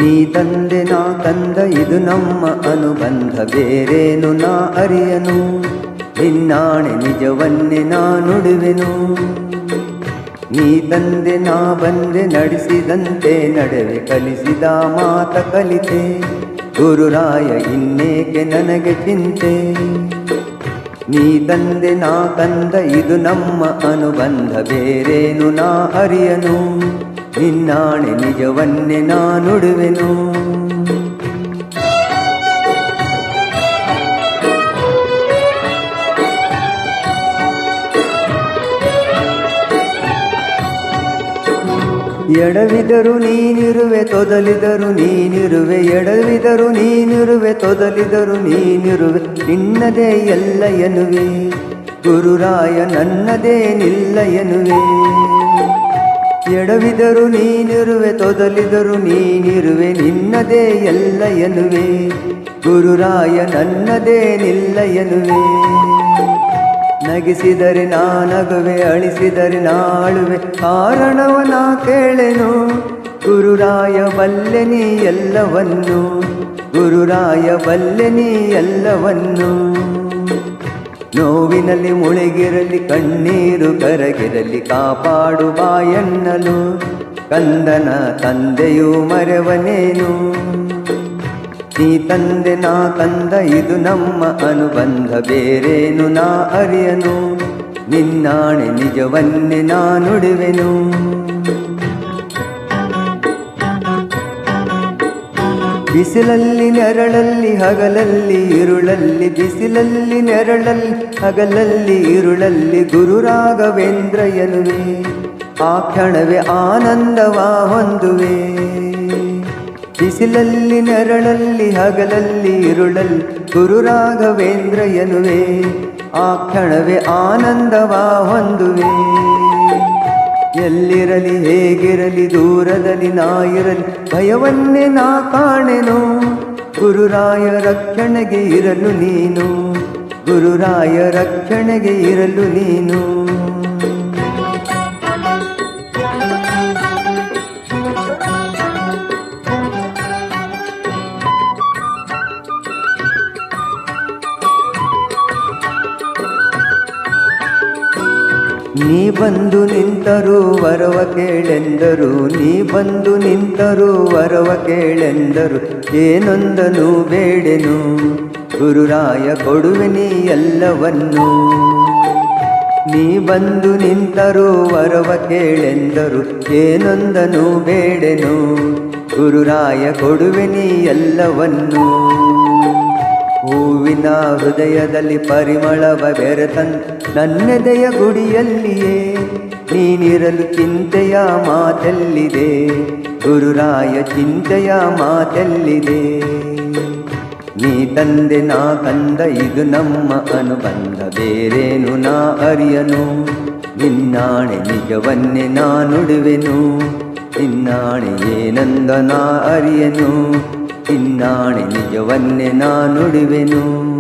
ನೀ ತಂದೆ ನಾ ಕಂದ ಇದು ನಮ್ಮ ಅನುಬಂಧ, ಬೇರೇನು ನಾ ಅರಿಯನು. ನಿನ್ನಾಣೆ ನಿಜವನ್ನೇ ನಾ ನುಡುವೆನು. ನೀ ತಂದೆ ನಾ ಬಂದೆ ನಡೆಸಿದಂತೆ ನಡೆವೆ, ಕಲಿಸಿದ ಮಾತ ಕಲಿತೆ. ಗುರುರಾಯ ಇನ್ನೇಕೆ ನನಗೆ ಚಿಂತೆ. ನೀ ತಂದೆ ನಾ ಕಂದ ಇದು ನಮ್ಮ ಅನುಬಂಧ, ಬೇರೇನು ನಾ ಅರಿಯನು. ನಿನ್ನಾಣೆ ನಿಜವನ್ನೇ ನಾ ನುಡುವೆನು. ಎಡವಿದರು ನೀನಿರುವೆ ತೊದಲಿದರು ನೀನಿರುವೆ, ಎಡವಿದರು ನೀನಿರುವೆ ತೊದಲಿದರು ನೀನಿರುವೆ. ನಿನ್ನದೇ ಎಲ್ಲ ಎನ್ನುವೆ ಗುರುರಾಯ, ನನ್ನದೇ ನಿಲ್ಲ ಎನ್ನುವೆ. ಎಡವಿದರು ನೀನಿರುವೆ ತೊದಲಿದರು ನೀನಿರುವೆ, ನಿನ್ನದೇ ಎಲ್ಲ ಎನ್ನುವೆ ಗುರುರಾಯ, ನನ್ನದೇ ನಿಲ್ಲ ಎನ್ನುವೆ. ನಗಿಸಿದರೆ ನಾನಗುವೆ, ಅಳಿಸಿದರೆ ನಾಳುವೆ, ಕಾರಣವ ನಾ ಕೇಳೆನು. ಗುರುರಾಯ ಬಲ್ಲೆ ನೀ ಎಲ್ಲವನ್ನು, ಗುರುರಾಯ ಬಲ್ಲೆ ನೀ ಎಲ್ಲವನ್ನು. ನೋವಿನಲ್ಲಿ ಮುಳುಗಿರಲಿ ಕಣ್ಣೀರು ಕರಗಿರಲಿ, ಕಾಪಾಡು ಬಾಯನ್ನಲು. ಕಂದನ ತಂದೆಯು ಮರೆವನೇನು. ನೀ ತಂದೆ ನಾ ಕಂದ ಇದು ನಮ್ಮ ಅನುಬಂಧ, ಬೇರೇನು ನಾ ಅರಿಯನು. ನಿನ್ನಾಣೆ ನಿಜವನ್ನೇ ನಾ ನುಡುವೆನು. ಬಿಸಿಲಲ್ಲಿ ನೆರಳಲ್ಲಿ ಹಗಲಲ್ಲಿ ಇರುಳಲ್ಲಿ, ಬಿಸಿಲಲ್ಲಿ ನೆರಳಲ್ಲಿ ಹಗಲಲ್ಲಿ ಇರುಳಲ್ಲಿ ಗುರುರಾಘವೇಂದ್ರ ಎನ್ನುವೆ. ಆ ಕ್ಷಣವೇ ಆನಂದವ ಹೊಂದುವೆ. ಬಿಸಿಲಲ್ಲಿ ನೆರಳಲ್ಲಿ ಹಗಲಲ್ಲಿ ಇರುಳಲ್ಲಿ ಗುರುರಾಘವೇಂದ್ರ ಎನ್ನುವೆ. ಆ ಕ್ಷಣವೇ ಆನಂದವ ಹೊಂದುವೆ. ಎಲ್ಲಿರಲಿ ಹೇಗಿರಲಿ ದೂರದಲ್ಲಿ ನಾ ಇರಲಿ, ಭಯವನ್ನೇ ನಾ ಕಾಣೆನು. ಗುರುರಾಯ ರಕ್ಷಣೆಗೆ ಇರಲು ನೀನು, ಗುರುರಾಯ ರಕ್ಷಣೆಗೆ ಇರಲು ನೀನು. ನೀ ಬಂದು ನಿಂತರೂ ವರವ ಕೇಳೆಂದರು, ನೀ ಬಂದು ನಿಂತರೂ ವರವ ಕೇಳೆಂದರು. ಏನೊಂದನು ಬೇಡೆನು ಗುರುರಾಯ, ಕೊಡುವೆ ನೀ ಎಲ್ಲವನ್ನು. ನೀ ಬಂದು ನಿಂತರೂ ವರವ ಕೇಳೆಂದರು, ಏನೊಂದನು ಬೇಡೆನು ಗುರುರಾಯ, ಕೊಡುವೆ ನೀ ಎಲ್ಲವನ್ನು. ಹೂವಿನ ಹೃದಯದಲ್ಲಿ ಪರಿಮಳವ ಬೆರೆತಂತ ನನ್ನೆದೆಯ ಗುಡಿಯಲ್ಲಿಯೇ ನೀನಿರಲು ಚಿಂತೆಯ ಮಾತೆಲ್ಲಿದೆ ಗುರುರಾಯ, ಚಿಂತೆಯ ಮಾತೆಲ್ಲಿದೆ. ನೀ ತಂದೆ ನಾ ಕಂದ ಇದು ನಮ್ಮ ಅನುಬಂಧ, ಬೇರೇನು ನಾ ಅರಿಯನು. ನಿನ್ನಾಣೆ ನಿಜವನ್ನೇ ನಾ ನುಡುವೆನು. ನಿನ್ನಾಣೆ ಏನಂದ ನಾ ಅರಿಯನು. ನಿನ್ನಾಣೆ ನಿಜವನ್ನೇ ನಾ ನುಡುವೆನು.